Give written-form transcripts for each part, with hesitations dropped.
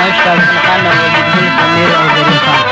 فرمایش کا حسن خان نوازی گل سمیر اور زرین خان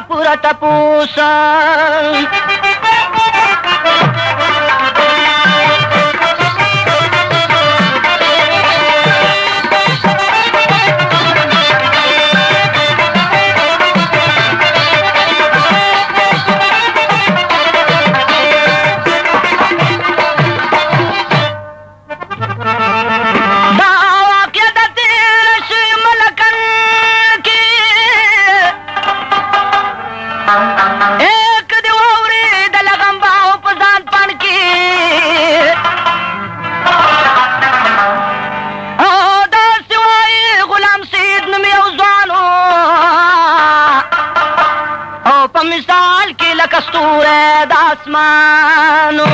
पूरा तपूसा मिसाल की लकस्तूर दासमानो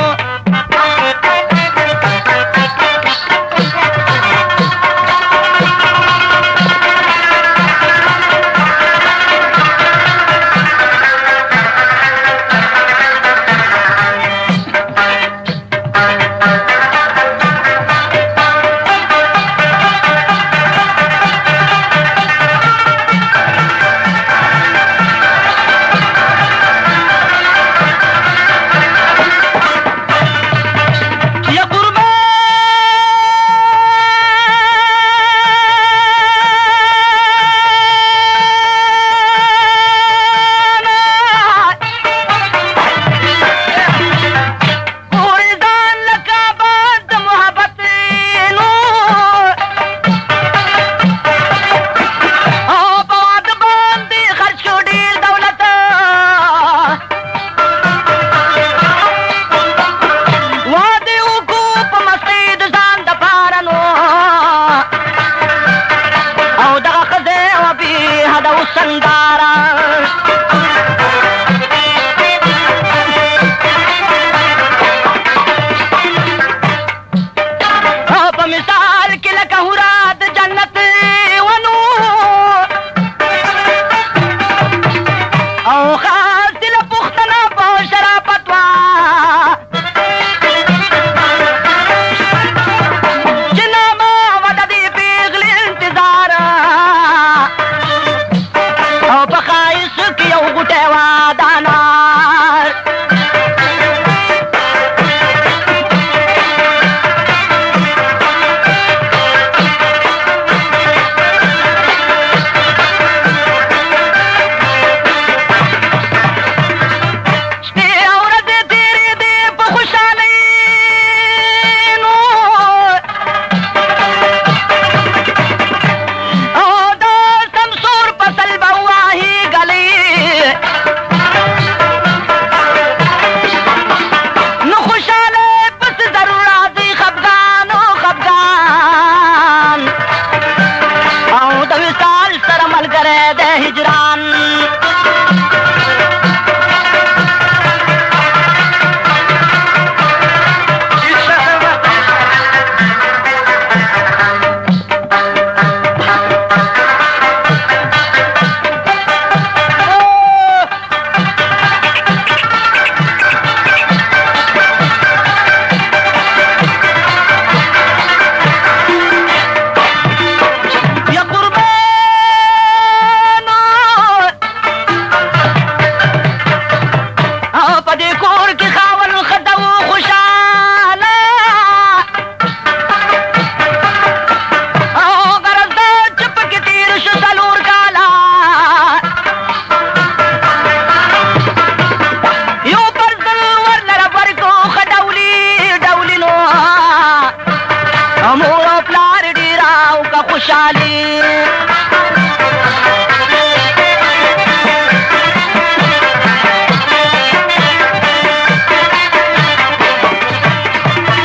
खुशहाली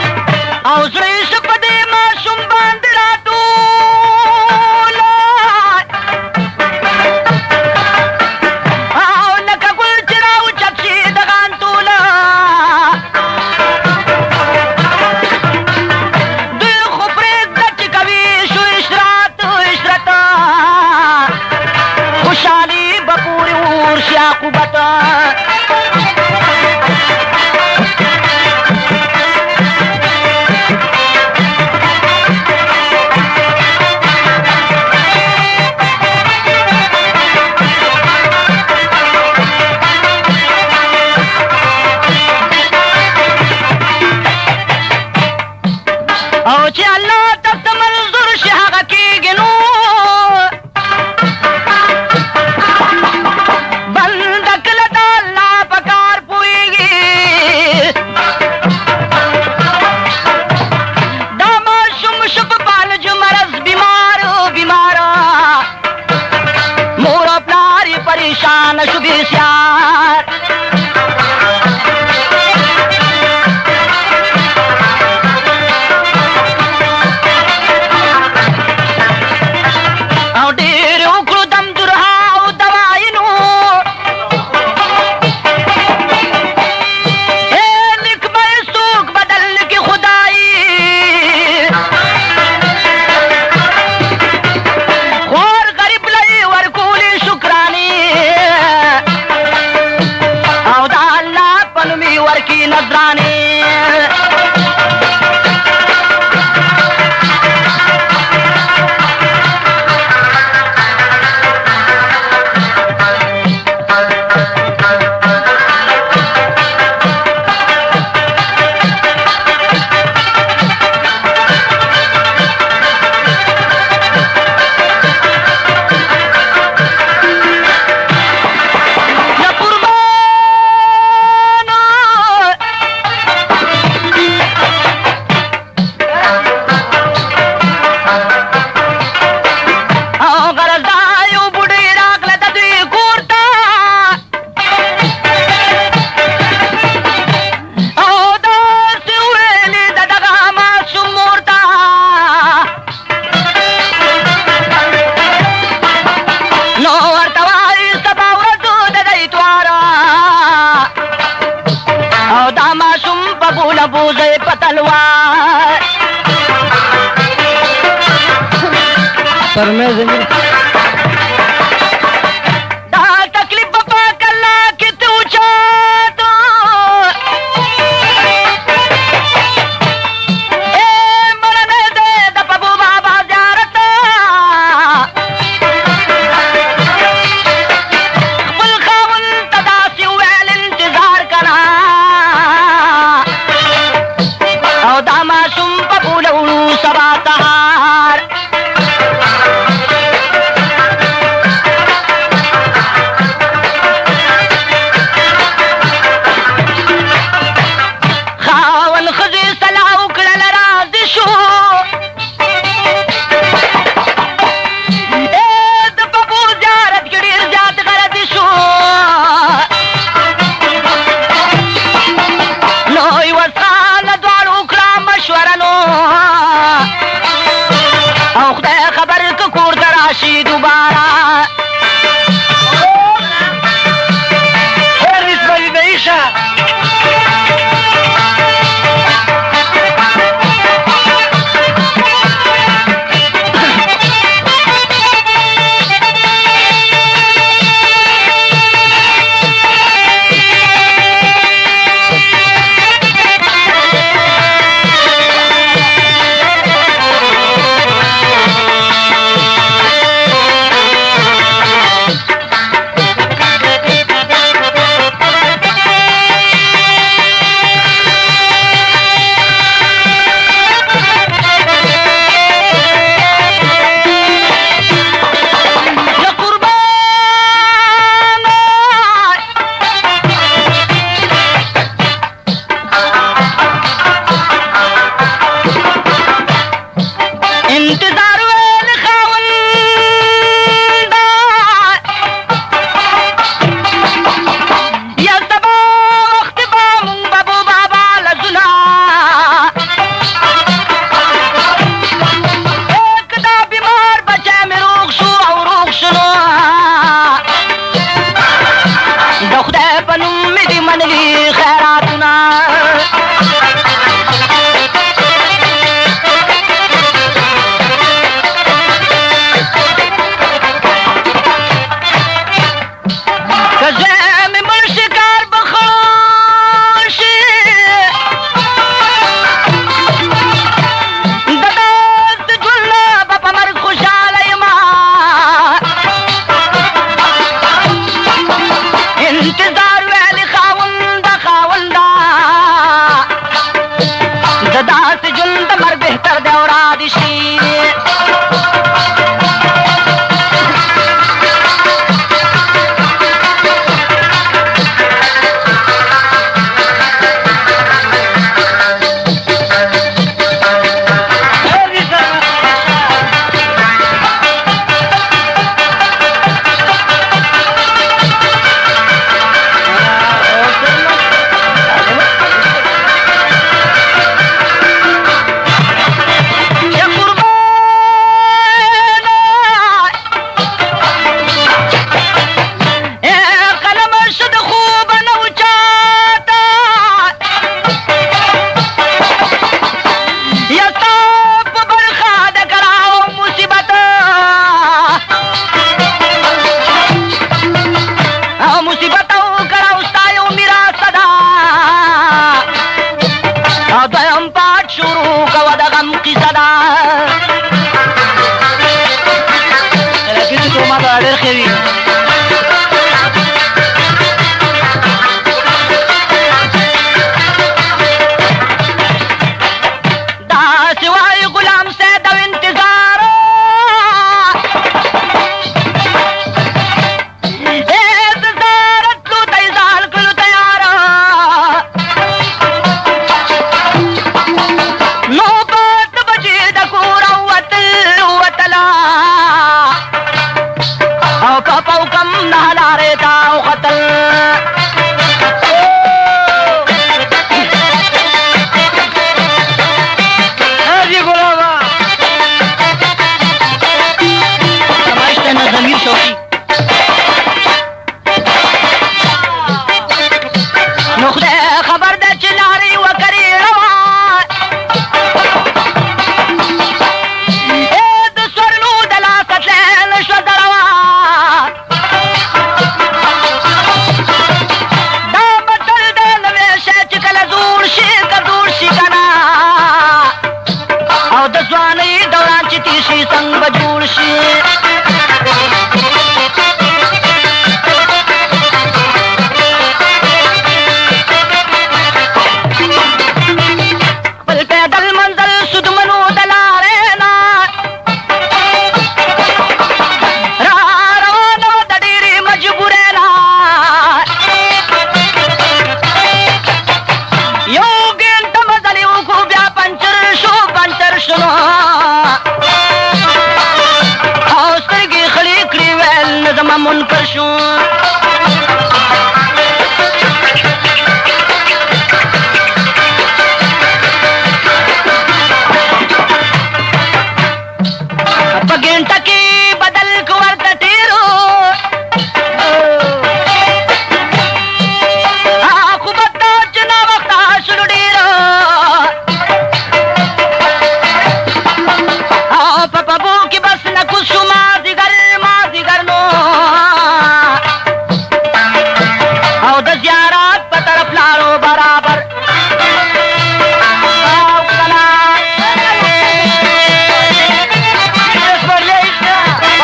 औसरीश पदे मासूम बांदरा टूला आओ नका गुल चिराऊ चपसी दगान तूला दिल खुपरे दच कभी शु इशरात इशरता खुशहाली बपूरी ऊर्ष्या कुबता Allah tak manzur shaga ki ginu bandak lata Allah pakar puigi dama shum shub pal jumaraz bimar bimara mora plari parishan shubi syar की नजराने बूझे पतलवार सर में जमीन तकलीफ पा कल्ला कि तू चाहतो ए मरने दे दबू बाबा ज़ियारत बुलखाउन तदासी वैल इंतजार करा दामा शुम पपुलू सबातहार खावन खजी सलाउ कल राजिशो ए दबू ज़ियारत गिर जात करदिशो नोई वसान द्वारू मशवरनो खुदा खबर को कूड़ दराशी दोबारा सर्विस बड़ी बेईशा چې تیشي څنګه به جوړ شي خپل پیدل منزل سودمنو د لارې نه را روانه د ډېرې مجبورۍ نه یو ګنټه مزل یې وکړو بیا پنچر شو او سترګې خړې کړې ویل نه زما منکر شو په ګنټه کې بدل کو ورته تېرو خو بده چې ناوخته شولو ډېره په پبو کې بس نکوس شو مازدیګر نو او د زیارت په طرف لاړو برابر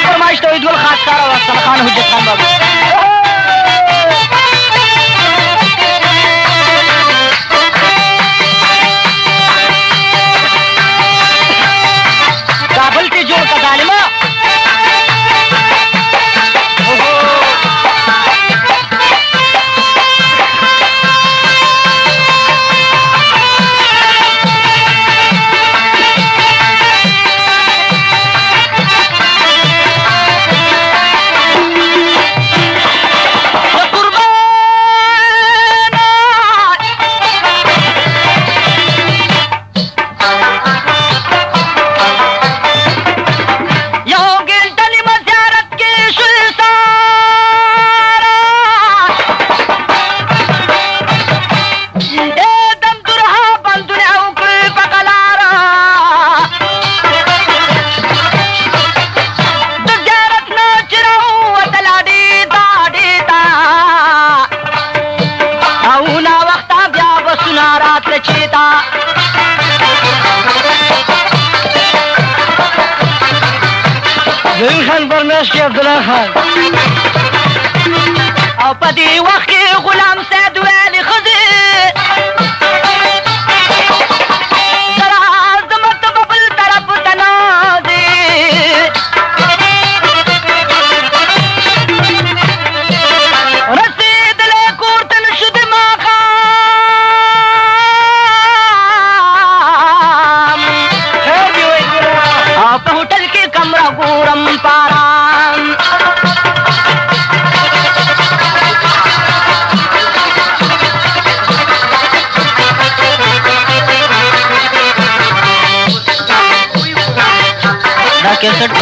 فرمایش ته ګل خاص کار او خان حجت خان بابا کابل کې جوړ کا ظالما زین خان برمیش کې عبدالله خان او په دې وخت کې غلام سید ویلې ښځې سره عظمت به بل طرف ته نازې رسېدلی کور ته نشو د ماښام او په هوټل کې کمره ګورم پارام دا کیسټ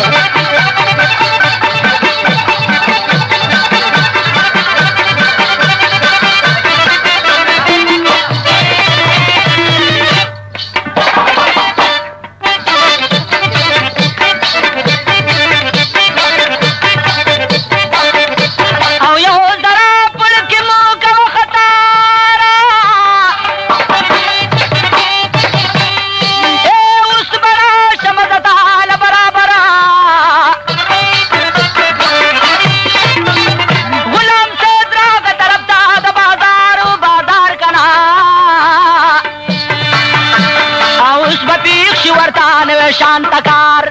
शांतकार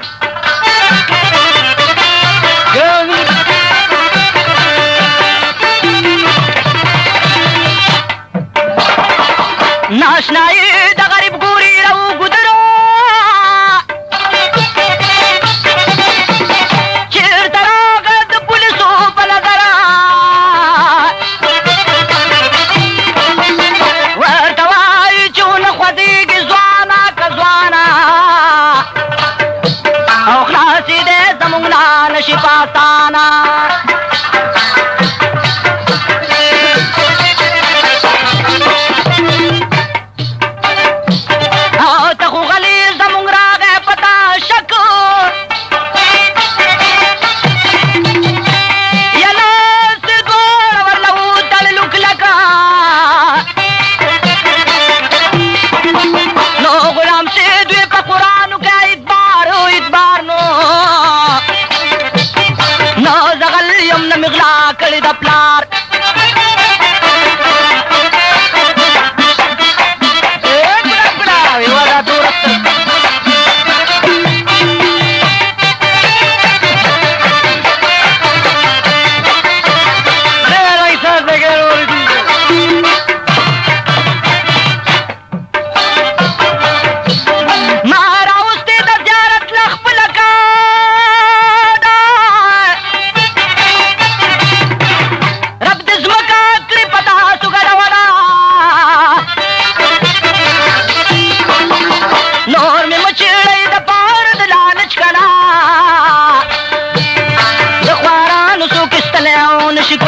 नाशनाई द गरीब गोरी रो गुजरो चिरतरागद पुलिसों पलगरा वर्तवाई चून खुदी की ज़्वाना का ज़्वाना خلاصې دې زموږ نه نشي پاتانا ته خو غلي زموږ راغی پتا شک یا ناس دواړه ورله وتللو کلکه نو غلام سید وی په قرآنو کې ادبار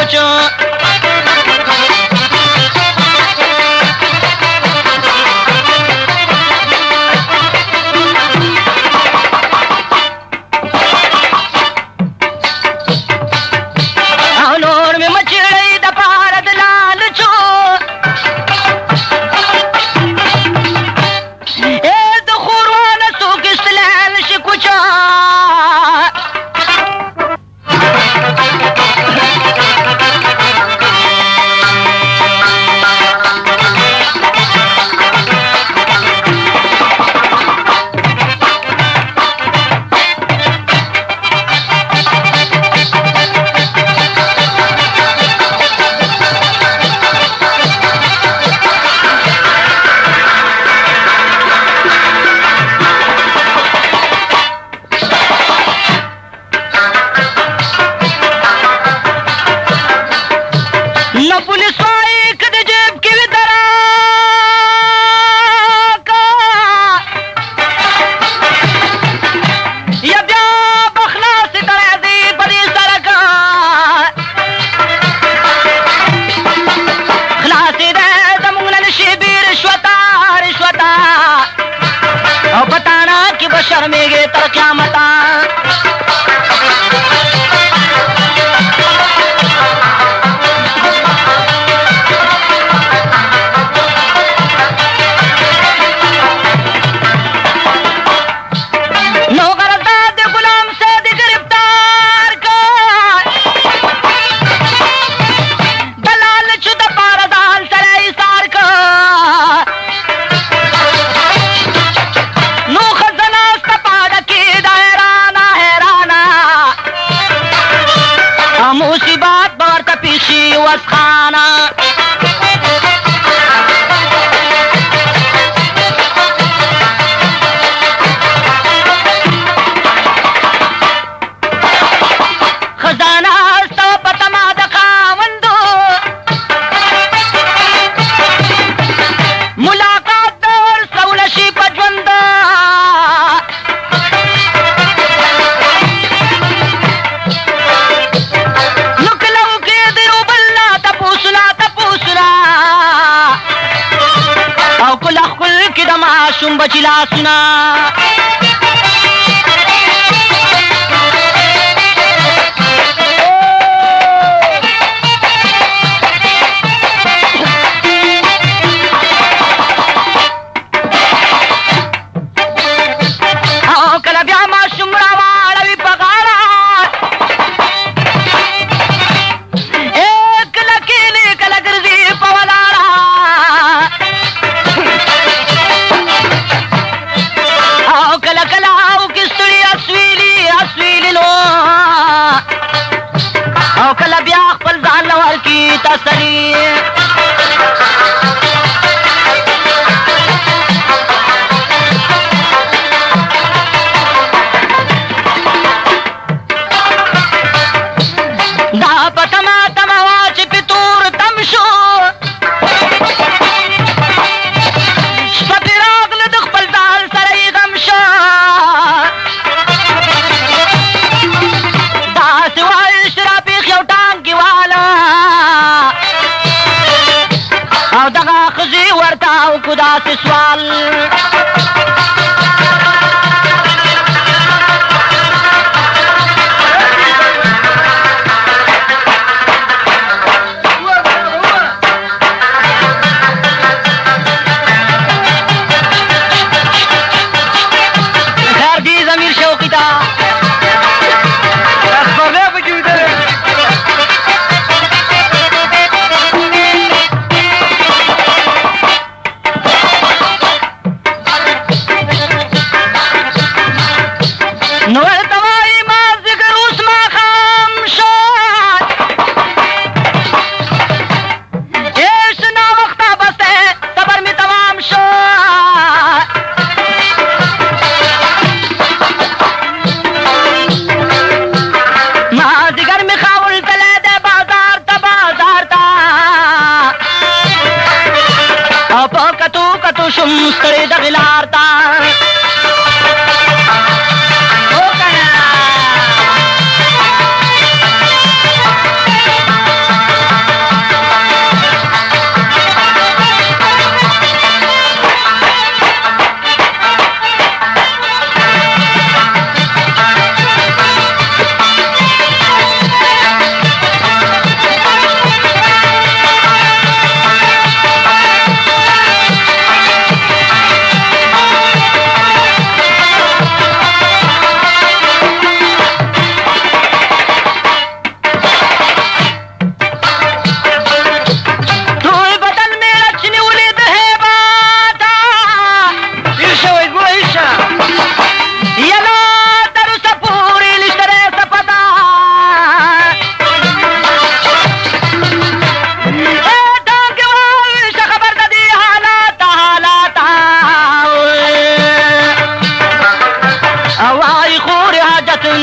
بچو शर्मेगे तर क्या मता मासूम बचिला सुना कल ब्या मासूम रावाड़ा भी पगाड़ा एक लकीली कल गर्जी पवलाड़ा कला कलाओ किस्तड़ी असवीली असवीली लो आओ कला ब्याह पल जानवर की तसली दापतमा तमवाच पितूर तमशो دغه خزي ورته او خدا سي سوال خیر دي ضمیر شوقي تا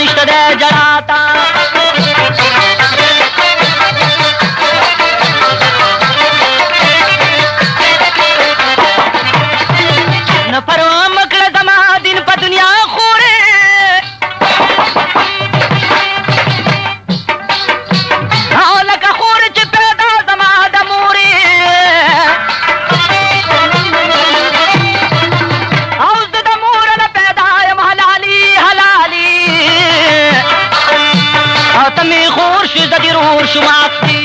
نشته دی جړا ته نه پروا مه کړه زما دین په دنیا خورې او لکه خور چې پیدا زما د مورې او زه د مور نه پیدا یم حلالي حلالي او ته مې خور شې زه دې رور شم اخلي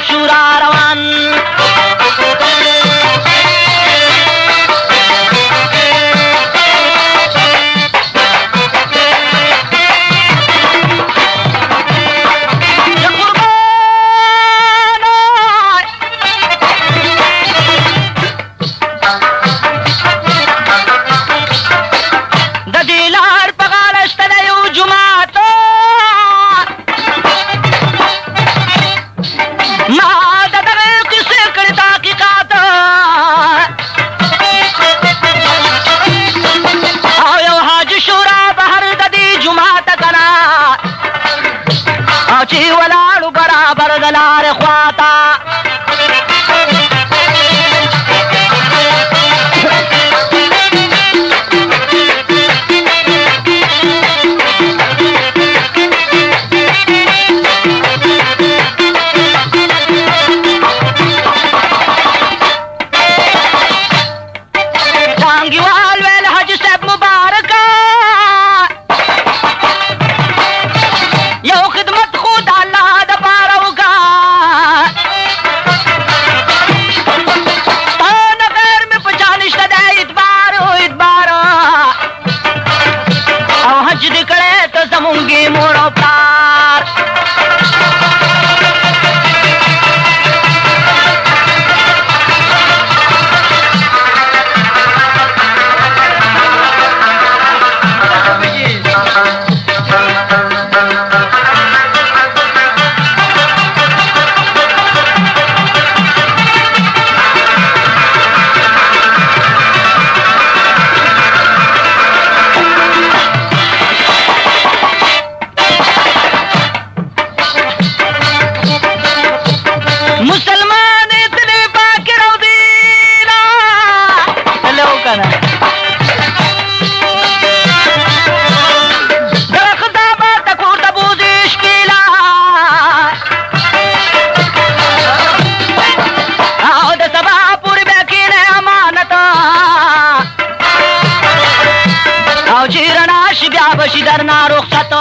شورا روان د دې لار په غاړه شته دی یو جومات ما د دغه کیسې کړې تحقیقات او یو حاجي شورا بهر د دې جومات کړه او چې ولاړو برابر د لارې خواته ټانګیوال ویل حاجي صاحب مبارکه یو خدمت خو د الله د پاره وکړه تا نه غیر مې په چا نشته دی اعتبار اعتبار او حج دې کړی ته زمونږ مور او پلار مسلمان اتنے پاک رو دینا لو کنا درخت آباد کو تبوزش کیلا او د سبا پوری بیکین امانت او چیرناش بیا بشی درنا رخصت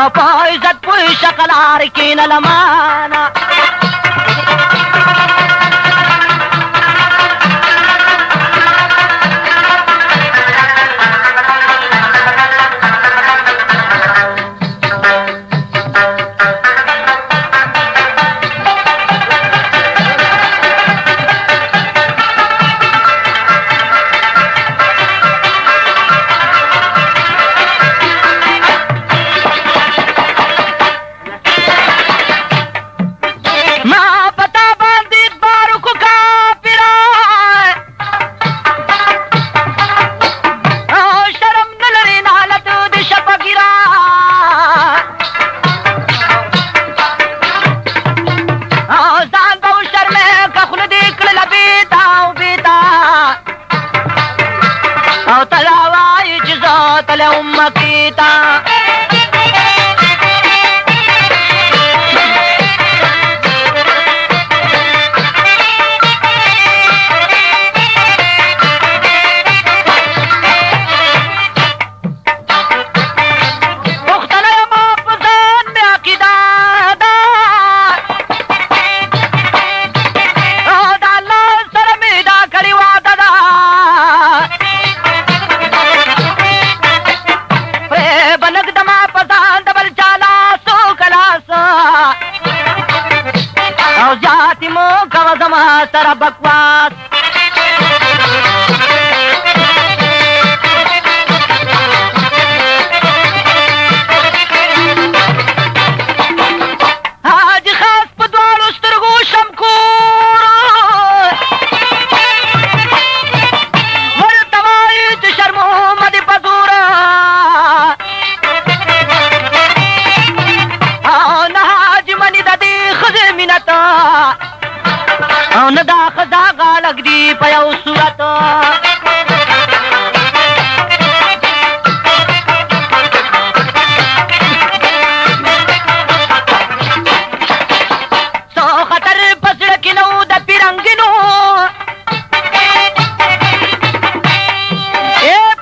او په عزت پوی شکلار کې نه لمانه سره بکواس حاجی خاص په دواړو سترګو شمکور ورته وایي چې شرمومه دې په زوره او نه حاجي مني د دې ښځې مینت او نه دا ښځه غالک دي په یو صورت څو خطر په زړه کې نه و د پیرنګینو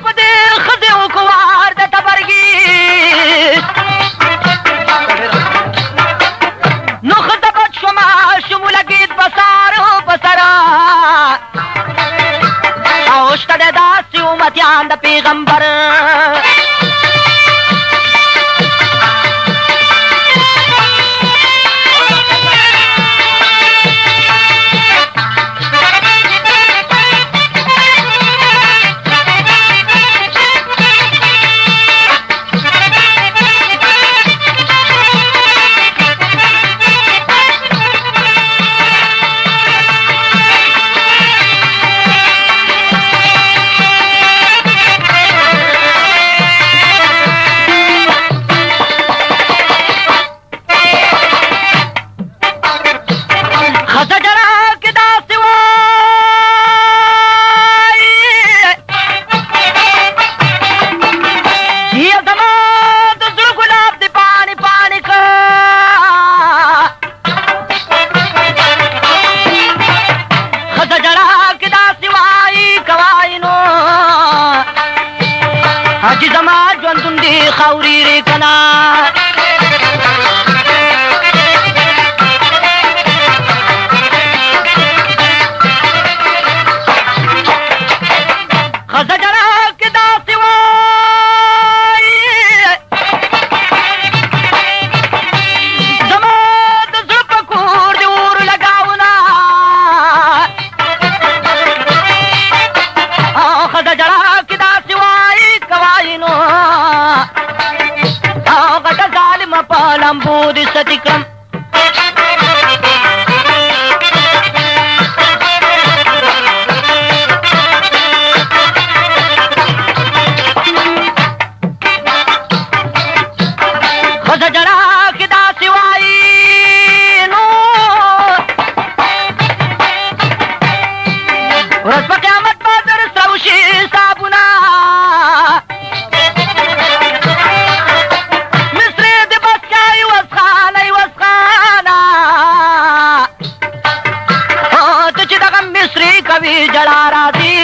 په دې ښځې وکوار د تبرګي نو ښځه بد شومه شمو لګېد بسار بسرا او شته د داسې امتیان د پیغمبر حاجی زما ژوندون دي خاوري ری کنا خزه جرا کې داسې وایي زما د زړه په کور دې اور لګاونه خزه جرا کې داسې وایي کوایي نو غټه ظالمه په لمبو دې ستي کړم ورځ په قیامت به در سره وشي حسابونه مصري دې بس کا عوض خانه ته چې دغه مصري کوي جړا راځي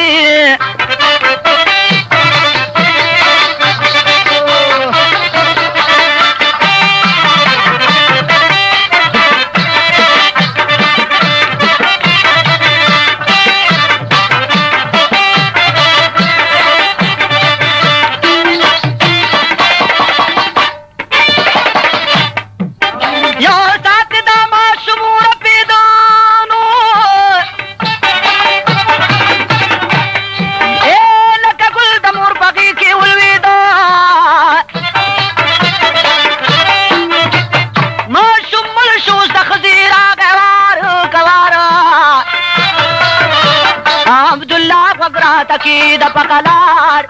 ماته کې د پکلار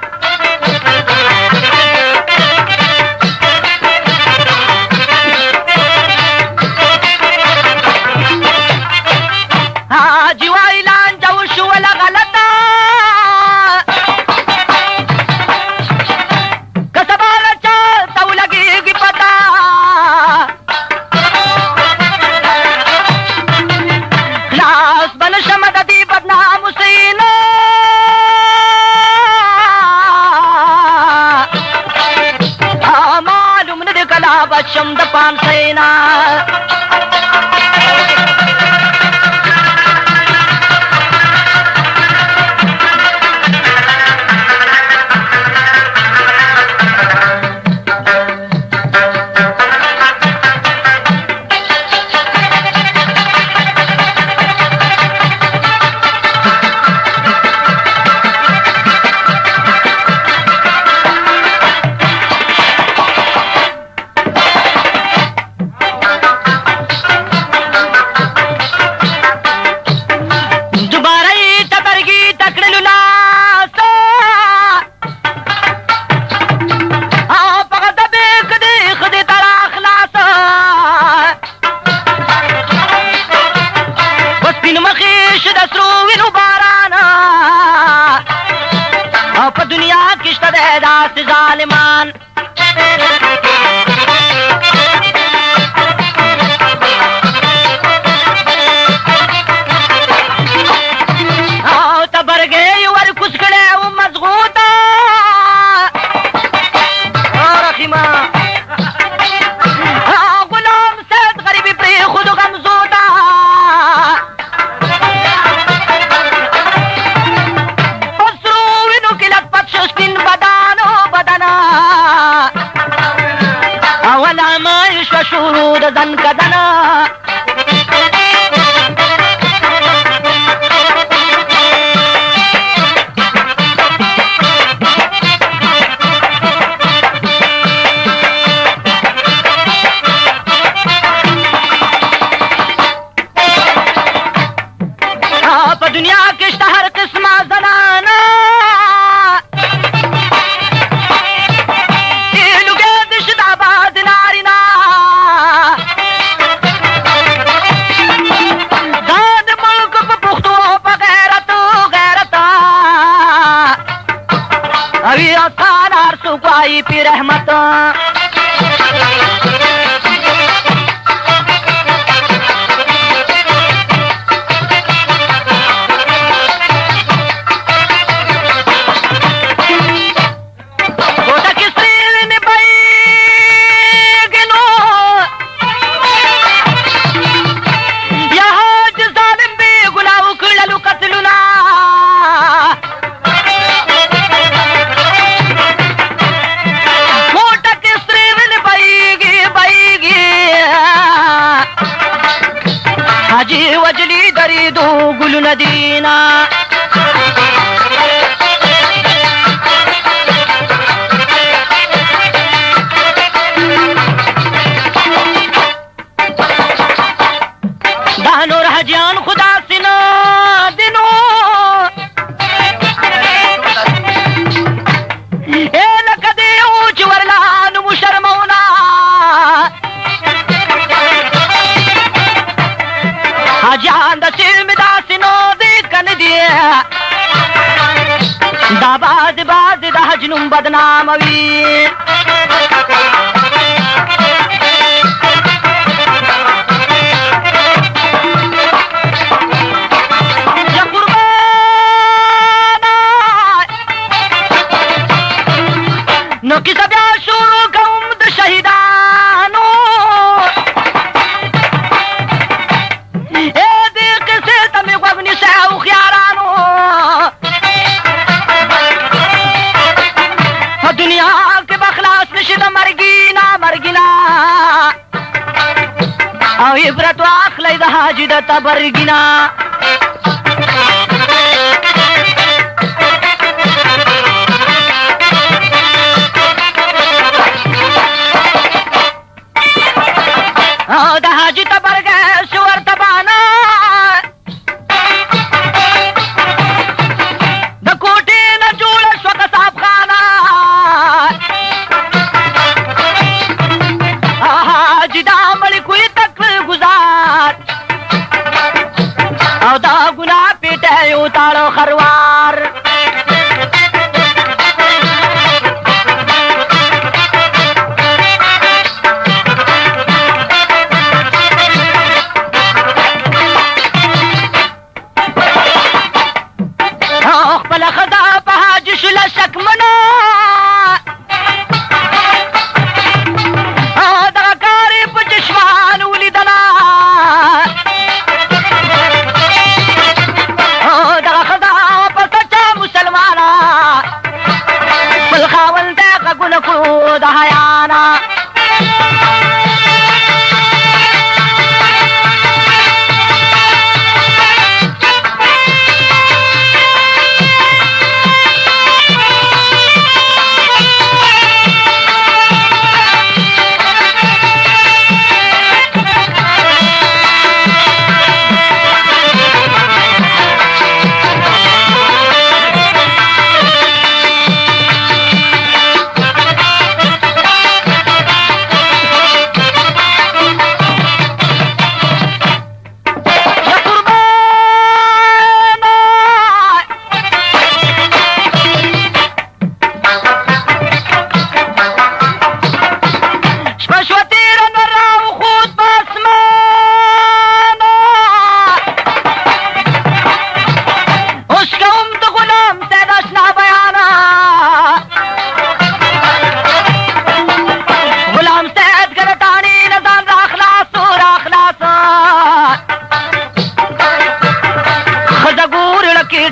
حاجي وایي لانجه وشوله غلطه که سبا چا ته ولګېږي پته خلاص به نه شمه د دې بدنامو سینه معلوم نه دی کله به شم د پانسۍ نه په دنیا کې شته دی داسې ظالمان او تبرګې یې ورکوز کړی و مزغو ته رحیمه غلام سید غریبي پرېښودو غمزو ته شروع د ځن کدنه په دنیا کې شته هر قسمه زنانه اوی اصال هر څوک وایي پی رحمت حاجی وجلی دریدو گلونه دینا دا نور حاجیان خدا سینا دینو اے لکه دیو چې ورلانو مو شرمونا حاجیان د سیمې داسې نو دی که نه دی دا بعضې بعضې د حج نوم بدناموي نو کیسه بیا شروع کوم د شهیدانو دې قصې ته مې غوږ نیسه هوښیارانو په دنیا کې به خلاص نشي د مرګي نامرګي او عبرت واخلئ د حاجي د تبرګي نه د حاجي تبرګه شو ورته بانه د کوټې تاړو خروار خپل خدا په حاج شل شکمنه دغه کارې په چشمان ولیدله دغه خدا په سچا مسلمانه خپل خاوند دی غږونه کړو د حیانه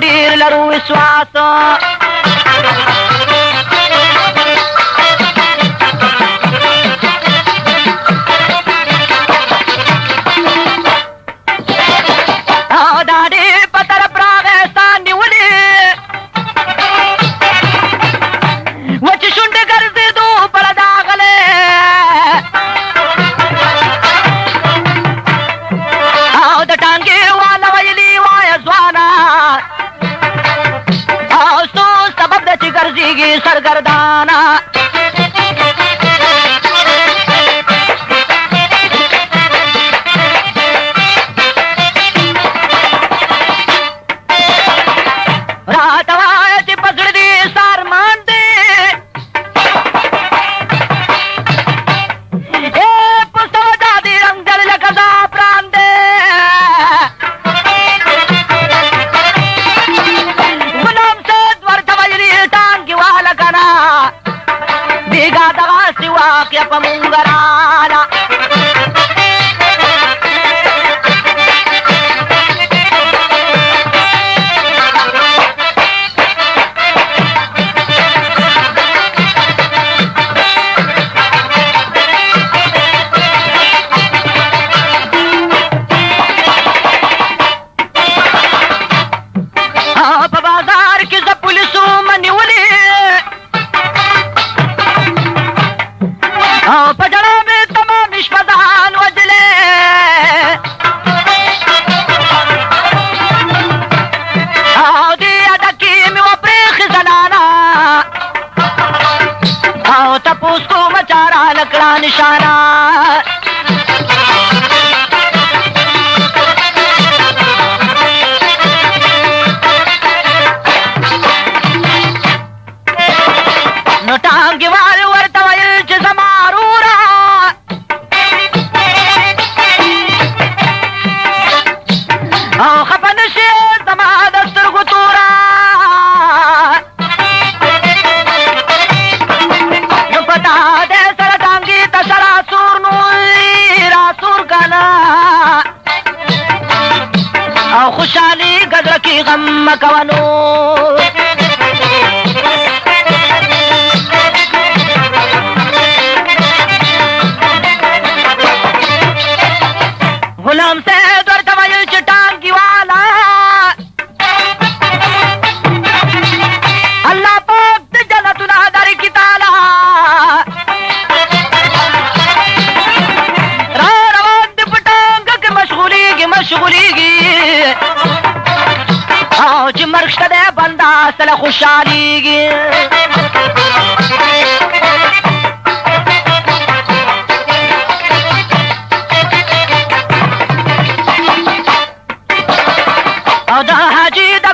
ډیر لرو وسواس دا دې په طرف راغی سان نیولې وچې شونډې ګرځېدو بله داغلې او د ټانګې واله ویلي وایه ځوانه ګرځېږي سرګردانه راته وایه چې په زړه دې سارمان دی په سودا دې رنګل لکه زعفران دی بیگا دغاسې واقع په مونږ راله په بازار کې زه پولیسو منیولې او په جړا مې تمام شپه ځان وجلې او دې اډکې مې وپرېښې زنانه او تپوس کومه چاره لکړه نشانه نو ټانګې وال ورته ویل چې زما روره او خفه نه شې زما د سترګو توره نو په تا دې سره ټانګې ته سره سور نو راسور که نه او خوشحالي ګزره کې غم مه کوه نو غلام صاحب ورته ویل چې ټانګي والا الله پاک د جنتونه درکړي تاله را روان دي په ټانګه کې مشغولېږي او چې مرګ شته دی بنده سره خوشحالېږي او د حاجي د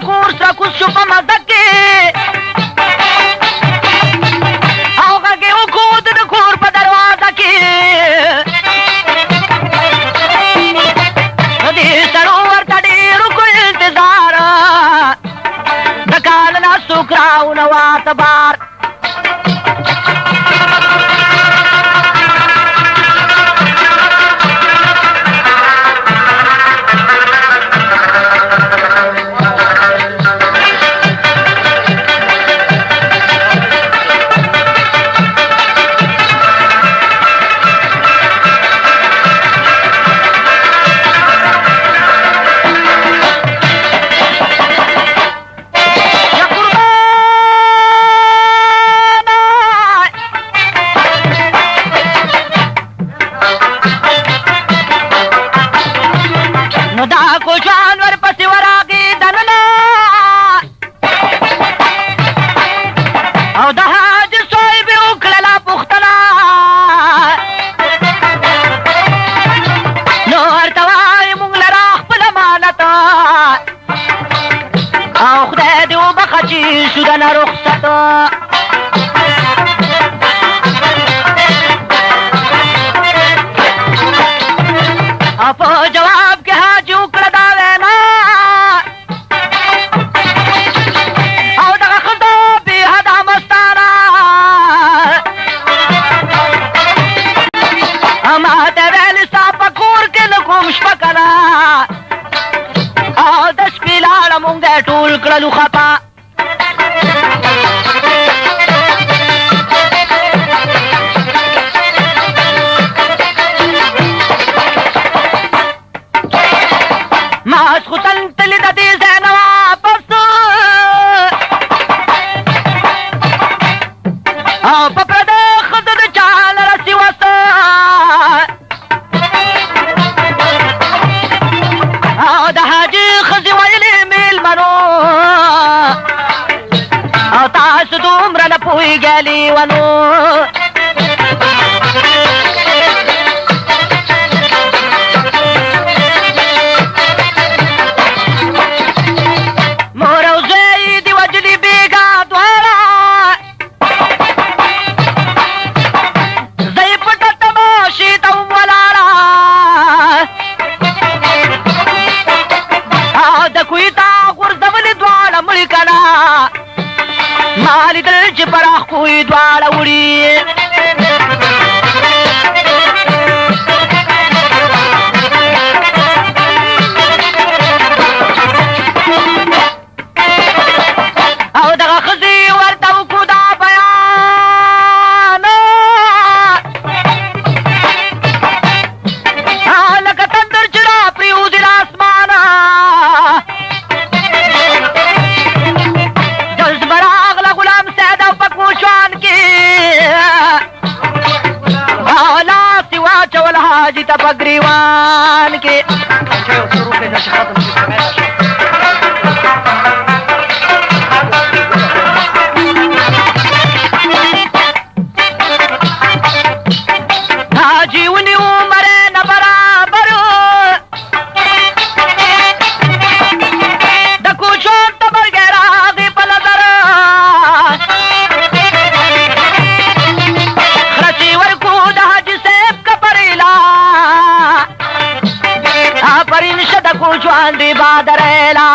اعتبار نو دا کوچان ور پسې وراغي دننه او د حاج صاحب وکړله پوښتنه نو ورته وایي موږ لره خپل امانت او خدای دې وبخه چې شو دنه رخصت او په جواب کې حاجي وکړه دا وینا او دغه ښځه بې حده مستانه ما ته ویل ستا په کور کې نه کوم شپه کله او د شپې لاړه مونږ یې ټول کړلو خپه ماسخوتن تللی د دې ځای نه واپس او په پرده ښځه د چا لره سوس او د حاجي ښځې ویلې مېلمنو او تاسو دومره نه پوهېږئ لیونو ما لیدل چې پراخ کوی دواړه وړي او دغه ښځې ورته وکړو دا بیان لکه تندر چې را پرېوځي له اسمانه حاجی تا پگریوان کے حاجی ونی عمر نہ برابر دکو چون تبر گیرا غی پلدر خرچی ورکو دا حاجی سیب کپریلا پرین شدکو چوان دی بادریلا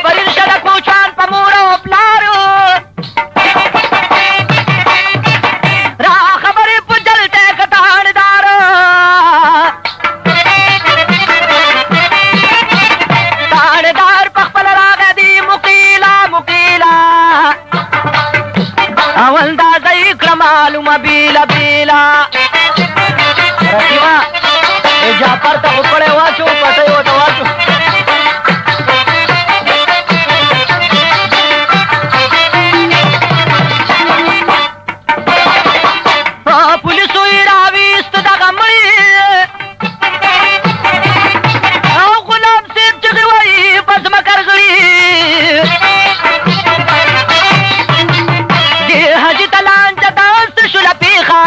پرین شدکو چوان پمورو پلارو را خبری پجل تے کتان دارو تان دار پخپل راغ دی مقیلا مقیلا اول دا ذکر معلوم بیلا بیلا رسیوا جعفر ته خپړې واچو پټې وته واچو پولیسو یې راویست دغه مړی او غلام صاحب چغې وایي په ځمکه رغړي حاجی تلان چتاست شولا پیخا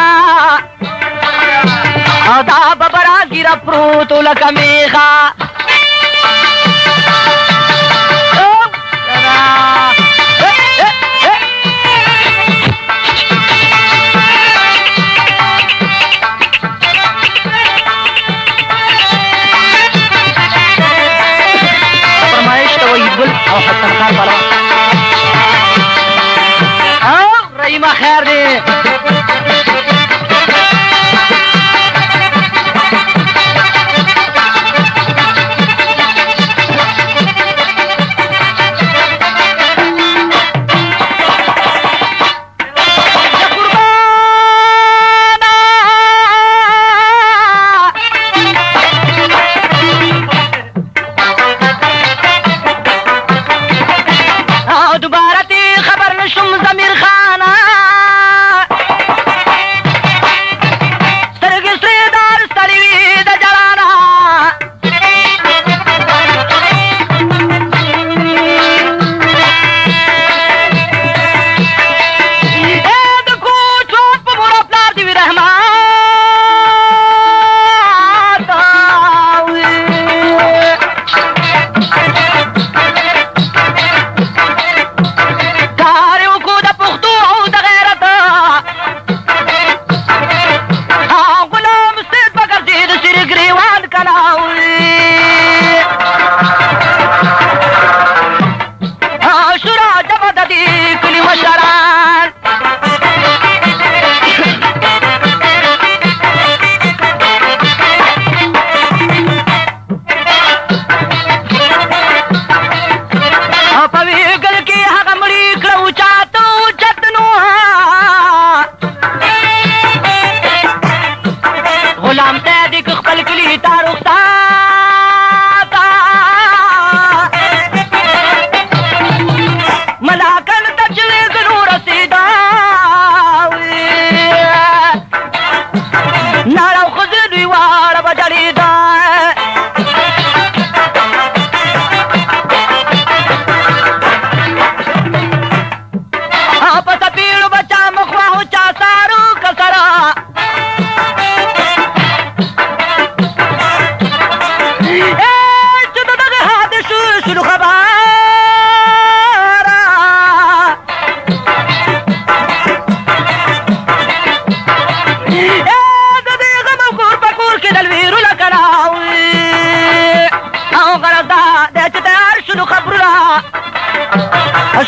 او دا ببرا گیرا پروتو لکا میخا او حسن خان پلوان او رحیمه خیر دی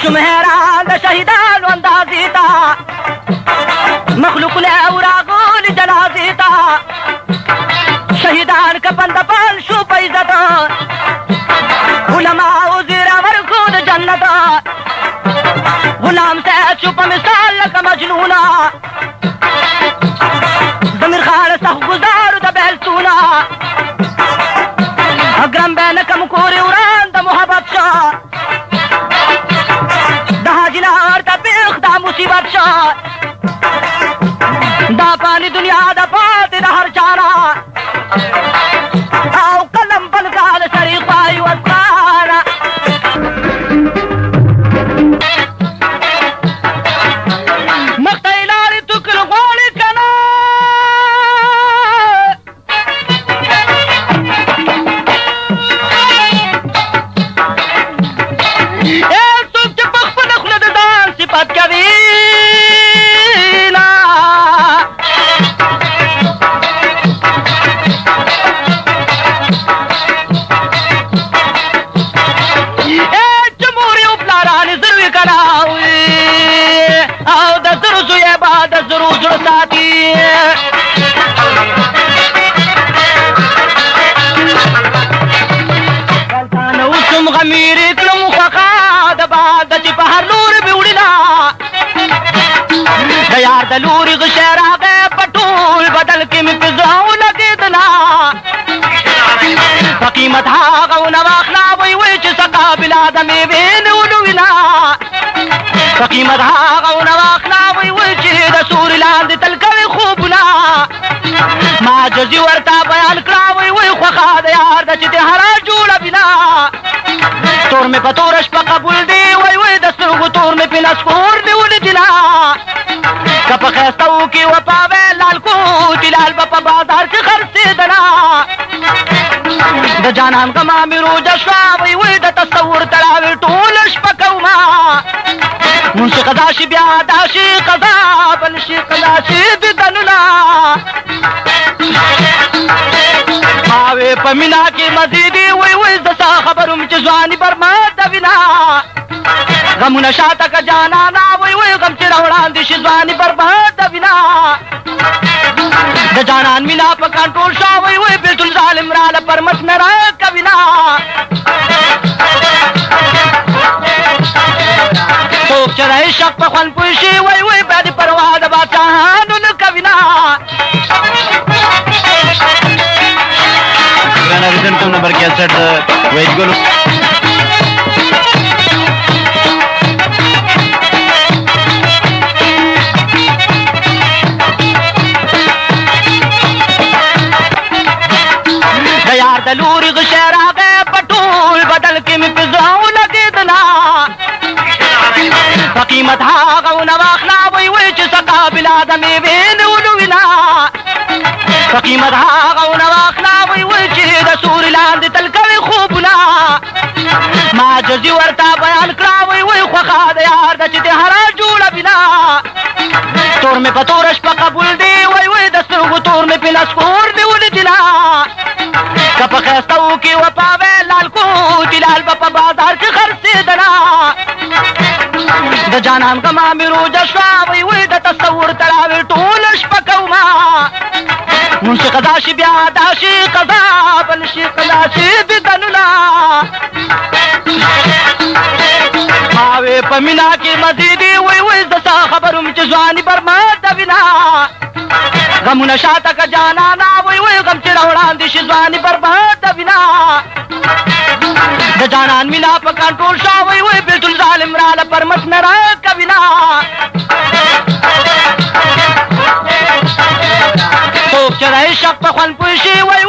شم حیران د شهیدانو اندازې ته مخلوق له اوراقو لجنازې ته شهیدان کفن دفن شو په عزت علماء زیره ورکو د جنت غلام صاحب شو په مثال لکه مجنونه ضمیر خان سخت ګزارو د بهلتونه اګرم به نه کم کورې وران د محبت شه مصیبت شا دا پانی دنیا دا پاتی دا هر چانا او قلم بلکال سریق پای وزقانا مقتای لاری تکل غولی کنا اے سوک چه بخ پنخل دان صفت کبھی غمیری کلم خوخا دبا دچی په هر لور بیوړینا د یار د لوري غشیر هغه پټول بدل کې مې پزاو لګیدلا په قیمت هغه ونه واخلا وای وای چې سقا بلا د میوې نو وینا په قیمت هغه ونه واخلا وای وای چې د سور لاندې تل کوي خوبنا ما جزي ورته بیان کړه وای وای خوخا د یار د چې هر جوړه بنا تور میں پتورش پا قبول دی وی وی دسترگو تور میں پی نسکور نیولی دلا کپ خیستاو کی وپاوے لال کو تلال با بازار کی خرسی دنا دا جانان کما میرو جشوا وی وی دا تصور تلاوی طولش پکوما منشی قضاشی بیا داشی قضا بلشی قضاشی بدننا ماوې په مینا کې مزیدي وای د څه خبروم چې ځواني برباد د وینا غمونه شاته که جانانا وای غم چې راوړاندې شي ځواني برباد د وینا د جانان مینا په کنټرول شو وای بیلتون ظالم راله پر مټ نه راکوینا څوک چې رهي شک په خوند پوه شي وای بیا د پروا د بادشاهانو نه کوینا गाना रिसेंट नंबर 61 वेज गोलू یار د لوري غشې راغې پټول بدل کې مې پزاو لګېدنا په قیمت هغه ونه واخلا وای چې سقا بلا د میوې نولو وینا په قیمت هغه ونه واخلا وای چې د سوري لاندې تل کوي خوبونه ما جزي ورته بیان کړه وای خوښه د یار د چې د هره جوړه بنا تور مې په توره شپه قبول دی وای د سترګو تور مې په لسکور نیولې دینا که په ښایسته وکړي وپاوې لال کو دلال به په بازار کې خرڅېدله د جانان غما مې روجه شوه وای د تصور تړاوې ټوله شپه کومه مونږ چې قضا شي بیا دا شي قضا بل شي قضا شي بدنونه ماوې په مینا کې مزیدي وای د څه خبروم چې ځواني برباد د وینا غمونه شاته که جانانا وای غم چې راوړاندې شي ځواني برباد د وینا د جانان مینا په کنټرول شو وای بیلتون ظالم راله پر مټ نه راکوینا څوک چې رهي شک په خوند پوه شي وای